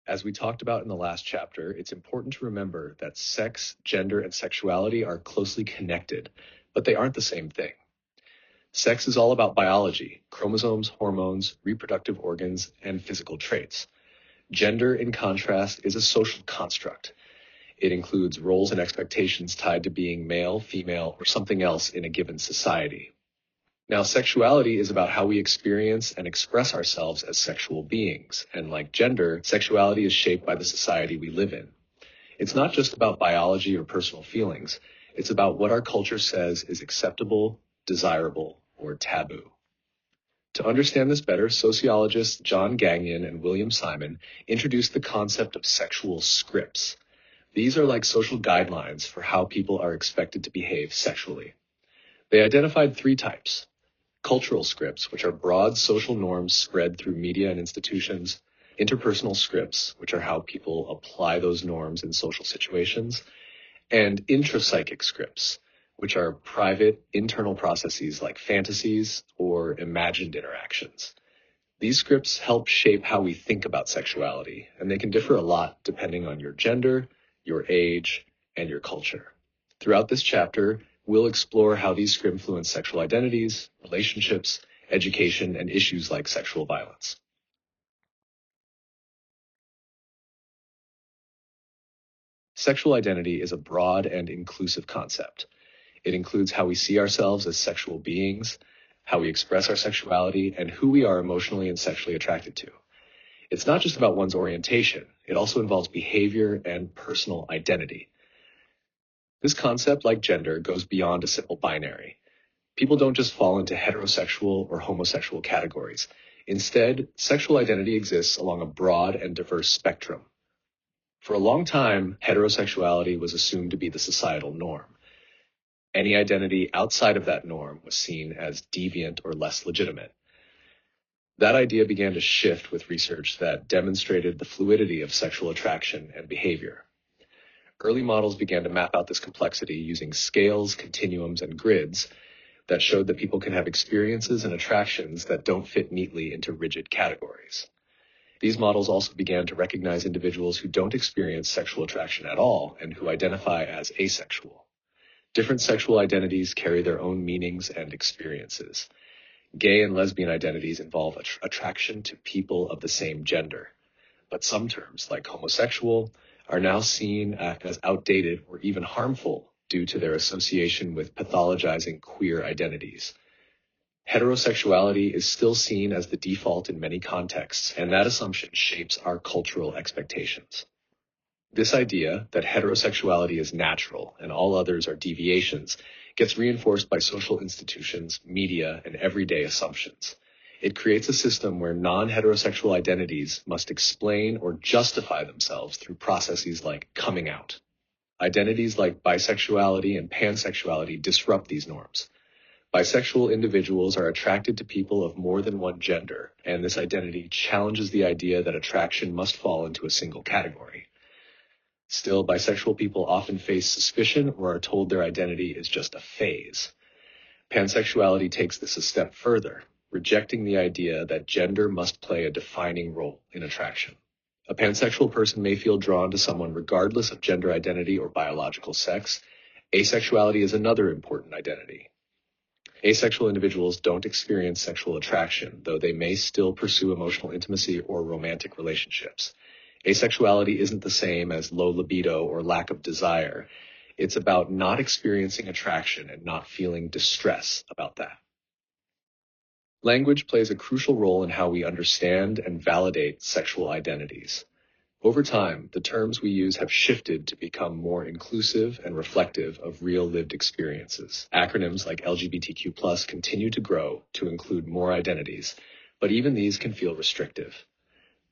As we talked about in the last chapter, it's important to remember that sex, gender, and sexuality are closely connected, but they aren't the same thing. Sex is all about biology, chromosomes, hormones, reproductive organs, and physical traits. Gender, in contrast, is a social construct. It includes roles and expectations tied to being male, female, or something else in a given society. Now, sexuality is about how we experience and express ourselves as sexual beings, and like gender, sexuality is shaped by the society we live in. It's not just about biology or personal feelings, it's about what our culture says is acceptable, desirable, or taboo. To understand this better, sociologists John Gagnon and William Simon introduced the concept of sexual scripts. These are like social guidelines for how people are expected to behave sexually. They identified three types: cultural scripts, which are broad social norms spread through media and institutions; interpersonal scripts, which are how people apply those norms in social situations; and intrapsychic scripts, which are private, internal processes like fantasies or imagined interactions. These scripts help shape how we think about sexuality, and they can differ a lot depending on your gender, your age, and your culture. Throughout this chapter, we'll explore how these scripts influence sexual identities, relationships, education, and issues like sexual violence. Sexual identity is a broad and inclusive concept. It includes how we see ourselves as sexual beings, how we express our sexuality, and who we are emotionally and sexually attracted to. It's not just about one's orientation. It also involves behavior and personal identity. This concept, like gender, goes beyond a simple binary. People don't just fall into heterosexual or homosexual categories. Instead, sexual identity exists along a broad and diverse spectrum. For a long time, heterosexuality was assumed to be the societal norm. Any identity outside of that norm was seen as deviant or less legitimate. That idea began to shift with research that demonstrated the fluidity of sexual attraction and behavior. Early models began to map out this complexity using scales, continuums, and grids that showed that people can have experiences and attractions that don't fit neatly into rigid categories. These models also began to recognize individuals who don't experience sexual attraction at all and who identify as asexual. Different sexual identities carry their own meanings and experiences. Gay and lesbian identities involve attraction to people of the same gender, but some terms, like homosexual, are now seen as outdated or even harmful due to their association with pathologizing queer identities. Heterosexuality is still seen as the default in many contexts, and that assumption shapes our cultural expectations. This idea that heterosexuality is natural and all others are deviations gets reinforced by social institutions, media, and everyday assumptions. It creates a system where non-heterosexual identities must explain or justify themselves through processes like coming out. Identities like bisexuality and pansexuality disrupt these norms. Bisexual individuals are attracted to people of more than one gender, and this identity challenges the idea that attraction must fall into a single category. Still, bisexual people often face suspicion or are told their identity is just a phase. Pansexuality takes this a step further, rejecting the idea that gender must play a defining role in attraction. A pansexual person may feel drawn to someone regardless of gender identity or biological sex. Asexuality is another important identity. Asexual individuals don't experience sexual attraction, though they may still pursue emotional intimacy or romantic relationships. Asexuality isn't the same as low libido or lack of desire. It's about not experiencing attraction and not feeling distress about that. Language plays a crucial role in how we understand and validate sexual identities. Over time, the terms we use have shifted to become more inclusive and reflective of real lived experiences. Acronyms like LGBTQ+ continue to grow to include more identities, but even these can feel restrictive.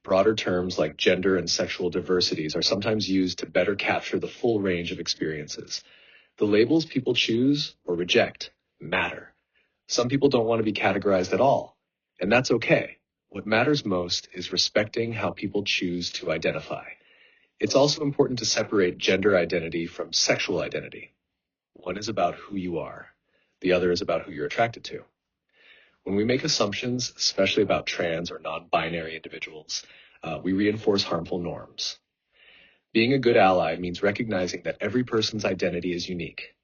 Broader terms like gender and sexual diversities are sometimes used to better capture the full range of experiences. The labels people choose or reject matter. Some people don't want to be categorized at all, and that's okay. What matters most is respecting how people choose to identify. It's also important to separate gender identity from sexual identity. One is about who you are. The other is about who you're attracted to. When we make assumptions, especially about trans or non-binary individuals, We reinforce harmful norms. Being a good ally means recognizing that every person's identity is unique.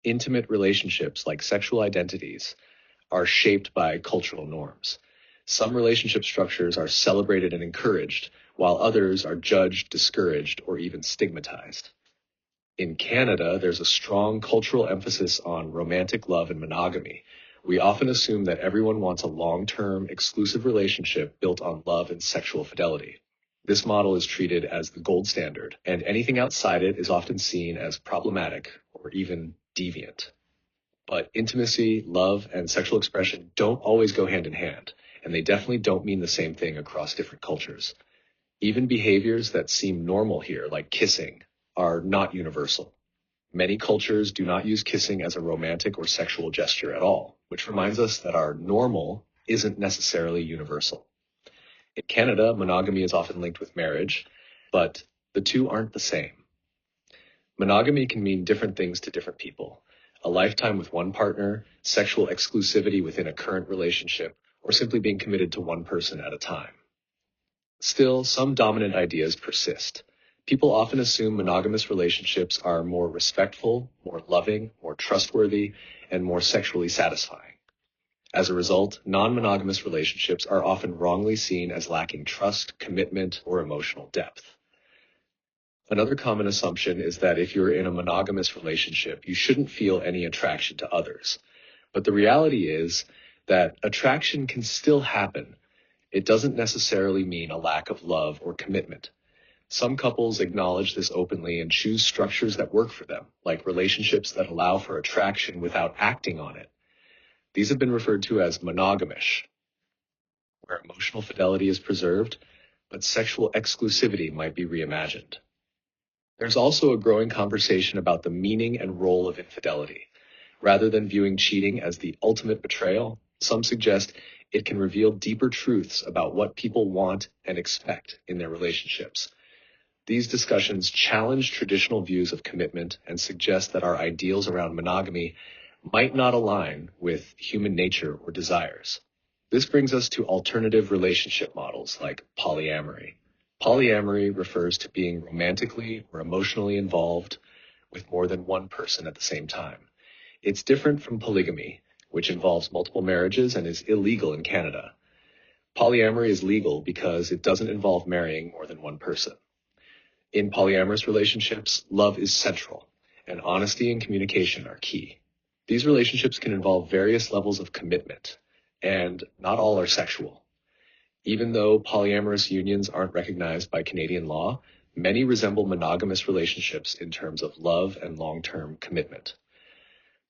Intimate relationships, like sexual identities, are shaped by cultural norms. Some relationship structures are celebrated and encouraged, while others are judged, discouraged, or even stigmatized. In Canada, there's a strong cultural emphasis on romantic love and monogamy. We often assume that everyone wants a long-term, exclusive relationship built on love and sexual fidelity. This model is treated as the gold standard, and anything outside it is often seen as problematic or even deviant. But intimacy, love, and sexual expression don't always go hand in hand, and they definitely don't mean the same thing across different cultures. Even behaviors that seem normal here, like kissing, are not universal. Many cultures do not use kissing as a romantic or sexual gesture at all, which reminds us that our normal isn't necessarily universal. In Canada, monogamy is often linked with marriage, but the two aren't the same. Monogamy can mean different things to different people. A lifetime with one partner, sexual exclusivity within a current relationship, or simply being committed to one person at a time. Still, some dominant ideas persist. People often assume monogamous relationships are more respectful, more loving, more trustworthy, and more sexually satisfying. As a result, non-monogamous relationships are often wrongly seen as lacking trust, commitment, or emotional depth. Another common assumption is that if you're in a monogamous relationship, you shouldn't feel any attraction to others. But the reality is that attraction can still happen. It doesn't necessarily mean a lack of love or commitment. Some couples acknowledge this openly and choose structures that work for them, like relationships that allow for attraction without acting on it. These have been referred to as monogamish, where emotional fidelity is preserved, but sexual exclusivity might be reimagined. There's also a growing conversation about the meaning and role of infidelity. Rather than viewing cheating as the ultimate betrayal, some suggest it can reveal deeper truths about what people want and expect in their relationships. These discussions challenge traditional views of commitment and suggest that our ideals around monogamy might not align with human nature or desires. This brings us to alternative relationship models like polyamory. Polyamory refers to being romantically or emotionally involved with more than one person at the same time. It's different from polygamy, which involves multiple marriages and is illegal in Canada. Polyamory is legal because it doesn't involve marrying more than one person. In polyamorous relationships, love is central, and honesty and communication are key. These relationships can involve various levels of commitment, and not all are sexual. Even though polyamorous unions aren't recognized by Canadian law, many resemble monogamous relationships in terms of love and long-term commitment.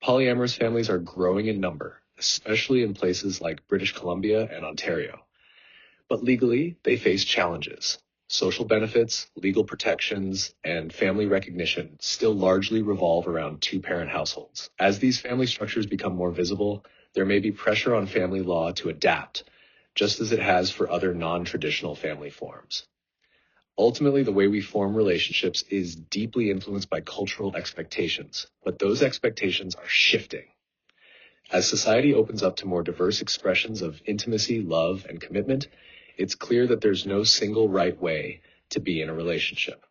Polyamorous families are growing in number, especially in places like British Columbia and Ontario. But legally, they face challenges. Social benefits, legal protections, and family recognition still largely revolve around two-parent households. As these family structures become more visible, there may be pressure on family law to adapt, just as it has for other non-traditional family forms. Ultimately, the way we form relationships is deeply influenced by cultural expectations, but those expectations are shifting. As society opens up to more diverse expressions of intimacy, love, and commitment, it's clear that there's no single right way to be in a relationship.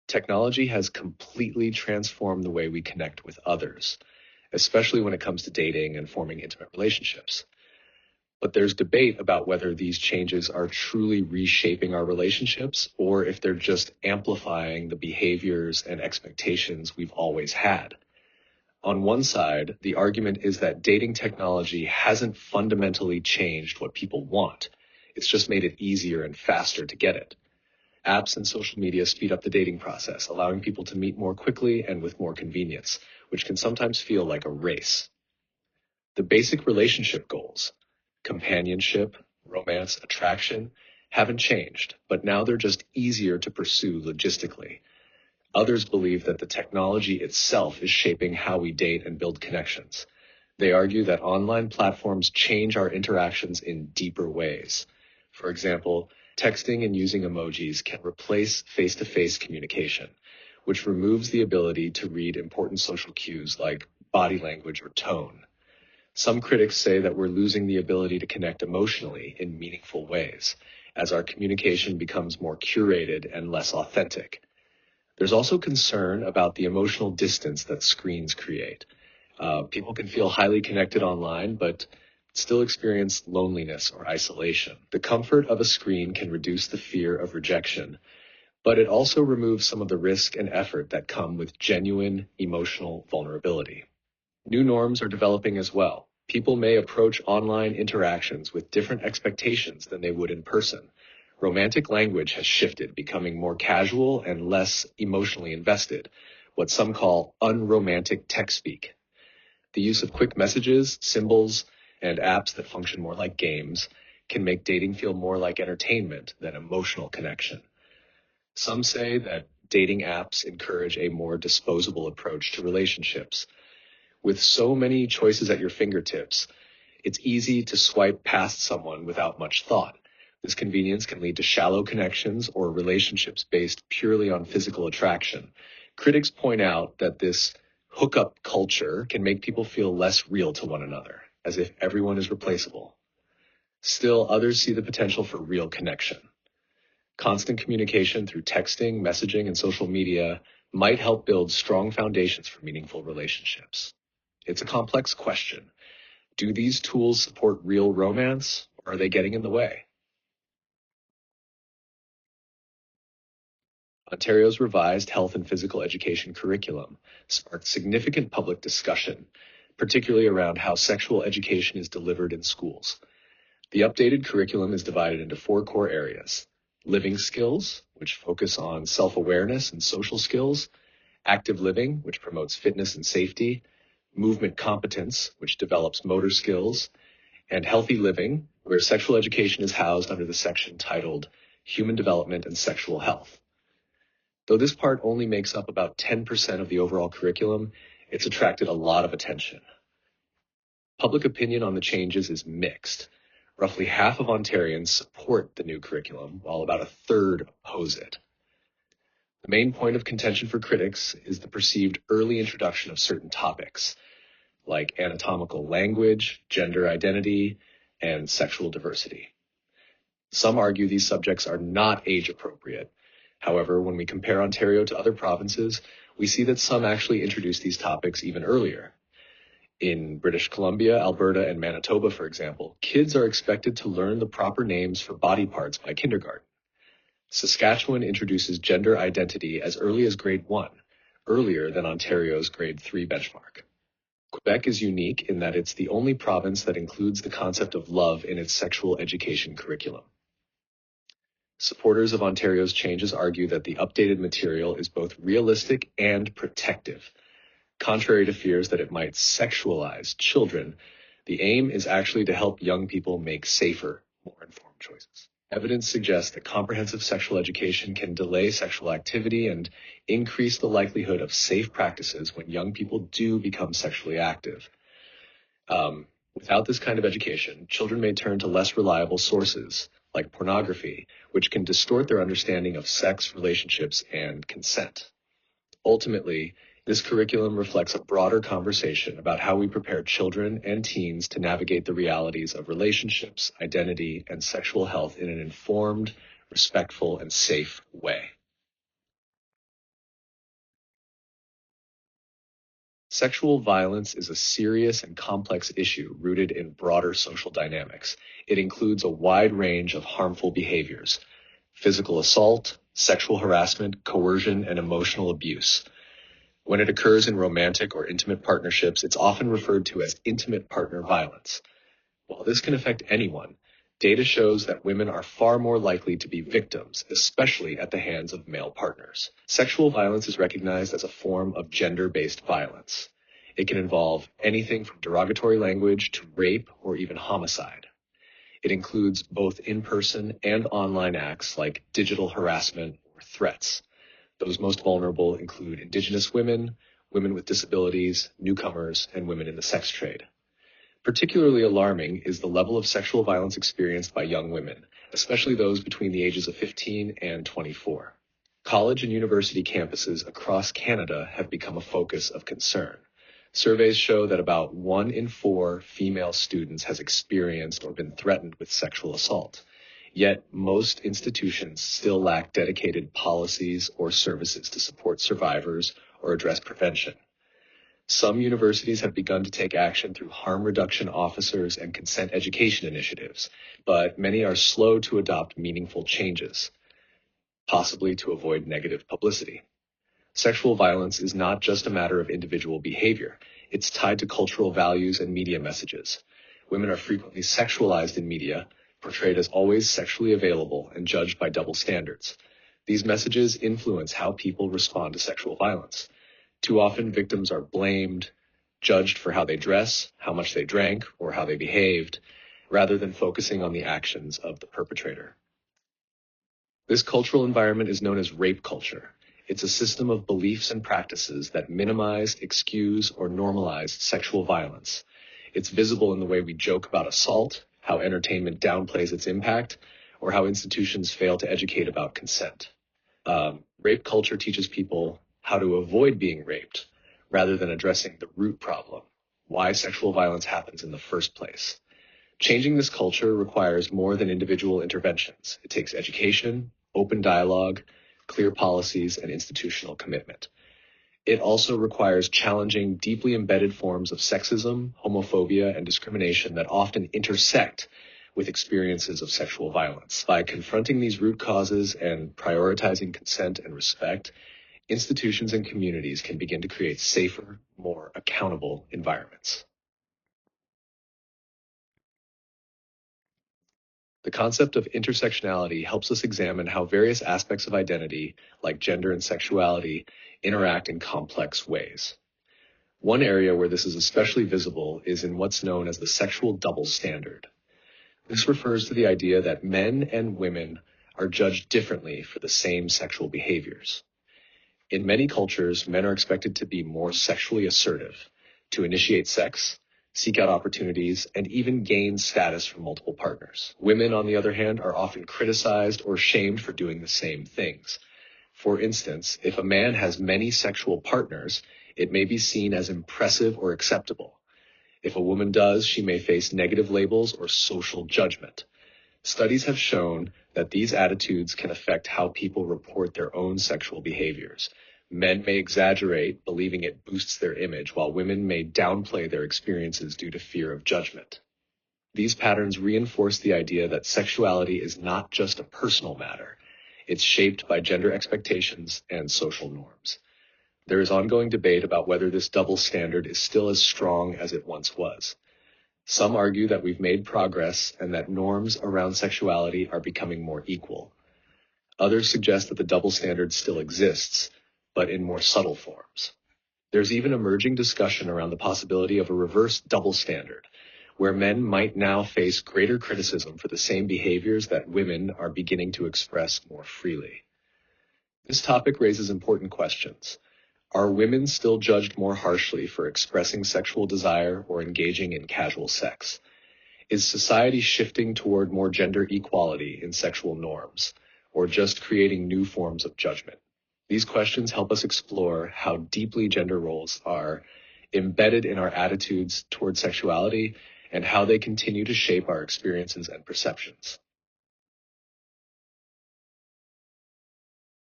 Technology has completely transformed the way we connect with others, especially when it comes to dating and forming intimate relationships. But there's debate about whether these changes are truly reshaping our relationships or if they're just amplifying the behaviors and expectations we've always had. On one side, the argument is that dating technology hasn't fundamentally changed what people want. It's just made it easier and faster to get it. Apps and social media speed up the dating process, allowing people to meet more quickly and with more convenience, which can sometimes feel like a race. The basic relationship goals, companionship, romance, attraction, haven't changed, but now they're just easier to pursue logistically. Others believe that the technology itself is shaping how we date and build connections. They argue that online platforms change our interactions in deeper ways. For example, texting and using emojis can replace face-to-face communication, which removes the ability to read important social cues like body language or tone. Some critics say that we're losing the ability to connect emotionally in meaningful ways, as our communication becomes more curated and less authentic. There's also concern about the emotional distance that screens create. People can feel highly connected online, but still experience loneliness or isolation. The comfort of a screen can reduce the fear of rejection, but it also removes some of the risk and effort that come with genuine emotional vulnerability. New norms are developing as well. People may approach online interactions with different expectations than they would in person. Romantic language has shifted, becoming more casual and less emotionally invested, what some call unromantic tech speak. The use of quick messages, symbols, and apps that function more like games can make dating feel more like entertainment than emotional connection. Some say that dating apps encourage a more disposable approach to relationships. With so many choices at your fingertips, it's easy to swipe past someone without much thought. This convenience can lead to shallow connections or relationships based purely on physical attraction. Critics point out that this hookup culture can make people feel less real to one another, as if everyone is replaceable. Still, others see the potential for real connection. Constant communication through texting, messaging, and social media might help build strong foundations for meaningful relationships. It's a complex question. Do these tools support real romance, or are they getting in the way? Ontario's revised health and physical education curriculum sparked significant public discussion, particularly around how sexual education is delivered in schools. The updated curriculum is divided into 4 core areas: living skills, which focus on self-awareness and social skills; active living, which promotes fitness and safety; movement competence, which develops motor skills; and healthy living, where sexual education is housed under the section titled Human Development and Sexual Health. Though this part only makes up about 10% of the overall curriculum, it's attracted a lot of attention. Public opinion on the changes is mixed. Roughly half of Ontarians support the new curriculum, while about a third oppose it. The main point of contention for critics is the perceived early introduction of certain topics, like anatomical language, gender identity, and sexual diversity. Some argue these subjects are not age appropriate. However, when we compare Ontario to other provinces, we see that some actually introduce these topics even earlier. In British Columbia, Alberta, and Manitoba, for example, kids are expected to learn the proper names for body parts by kindergarten. Saskatchewan introduces gender identity as early as grade 1, earlier than Ontario's grade 3 benchmark. Quebec is unique in that it's the only province that includes the concept of love in its sexual education curriculum. Supporters of Ontario's changes argue that the updated material is both realistic and protective. Contrary to fears that it might sexualize children, the aim is actually to help young people make safer, more informed choices. Evidence suggests that comprehensive sexual education can delay sexual activity and increase the likelihood of safe practices when young people do become sexually active. Without this kind of education, children may turn to less reliable sources, like pornography, which can distort their understanding of sex, relationships, and consent. Ultimately, this curriculum reflects a broader conversation about how we prepare children and teens to navigate the realities of relationships, identity, and sexual health in an informed, respectful, and safe way. Sexual violence is a serious and complex issue rooted in broader social dynamics. It includes a wide range of harmful behaviors: physical assault, sexual harassment, coercion, and emotional abuse. When it occurs in romantic or intimate partnerships, it's often referred to as intimate partner violence. While this can affect anyone, data shows that women are far more likely to be victims, especially at the hands of male partners. Sexual violence is recognized as a form of gender-based violence. It can involve anything from derogatory language to rape or even homicide. It includes both in-person and online acts like digital harassment or threats. Those most vulnerable include Indigenous women, women with disabilities, newcomers, and women in the sex trade. Particularly alarming is the level of sexual violence experienced by young women, especially those between the ages of 15 and 24. College and university campuses across Canada have become a focus of concern. Surveys show that about 1 in 4 female students has experienced or been threatened with sexual assault. Yet most institutions still lack dedicated policies or services to support survivors or address prevention. Some universities have begun to take action through harm reduction officers and consent education initiatives, but many are slow to adopt meaningful changes, possibly to avoid negative publicity. Sexual violence is not just a matter of individual behavior. It's tied to cultural values and media messages. Women are frequently sexualized in media, portrayed as always sexually available and judged by double standards. These messages influence how people respond to sexual violence. Too often, victims are blamed, judged for how they dress, how much they drank, or how they behaved, rather than focusing on the actions of the perpetrator. This cultural environment is known as rape culture. It's a system of beliefs and practices that minimize, excuse, or normalize sexual violence. It's visible in the way we joke about assault, how entertainment downplays its impact, or how institutions fail to educate about consent. Rape culture teaches people how to avoid being raped rather than addressing the root problem, why sexual violence happens in the first place. Changing this culture requires more than individual interventions. It takes education, open dialogue, clear policies, and institutional commitment. It also requires challenging deeply embedded forms of sexism, homophobia, and discrimination that often intersect with experiences of sexual violence. By confronting these root causes and prioritizing consent and respect, institutions and communities can begin to create safer, more accountable environments. The concept of intersectionality helps us examine how various aspects of identity, like gender and sexuality, interact in complex ways. One area where this is especially visible is in what's known as the sexual double standard. This refers to the idea that men and women are judged differently for the same sexual behaviors. In many cultures, men are expected to be more sexually assertive, to initiate sex, seek out opportunities, and even gain status from multiple partners. Women, on the other hand, are often criticized or shamed for doing the same things. For instance, if a man has many sexual partners, it may be seen as impressive or acceptable. If a woman does, she may face negative labels or social judgment. Studies have shown that these attitudes can affect how people report their own sexual behaviors. Men may exaggerate, believing it boosts their image, while women may downplay their experiences due to fear of judgment. These patterns reinforce the idea that sexuality is not just a personal matter. It's shaped by gender expectations and social norms. There is ongoing debate about whether this double standard is still as strong as it once was. Some argue that we've made progress and that norms around sexuality are becoming more equal. Others suggest that the double standard still exists, but in more subtle forms. There's even emerging discussion around the possibility of a reverse double standard, where men might now face greater criticism for the same behaviors that women are beginning to express more freely. This topic raises important questions. Are women still judged more harshly for expressing sexual desire or engaging in casual sex? Is society shifting toward more gender equality in sexual norms, or just creating new forms of judgment? These questions help us explore how deeply gender roles are embedded in our attitudes toward sexuality and how they continue to shape our experiences and perceptions.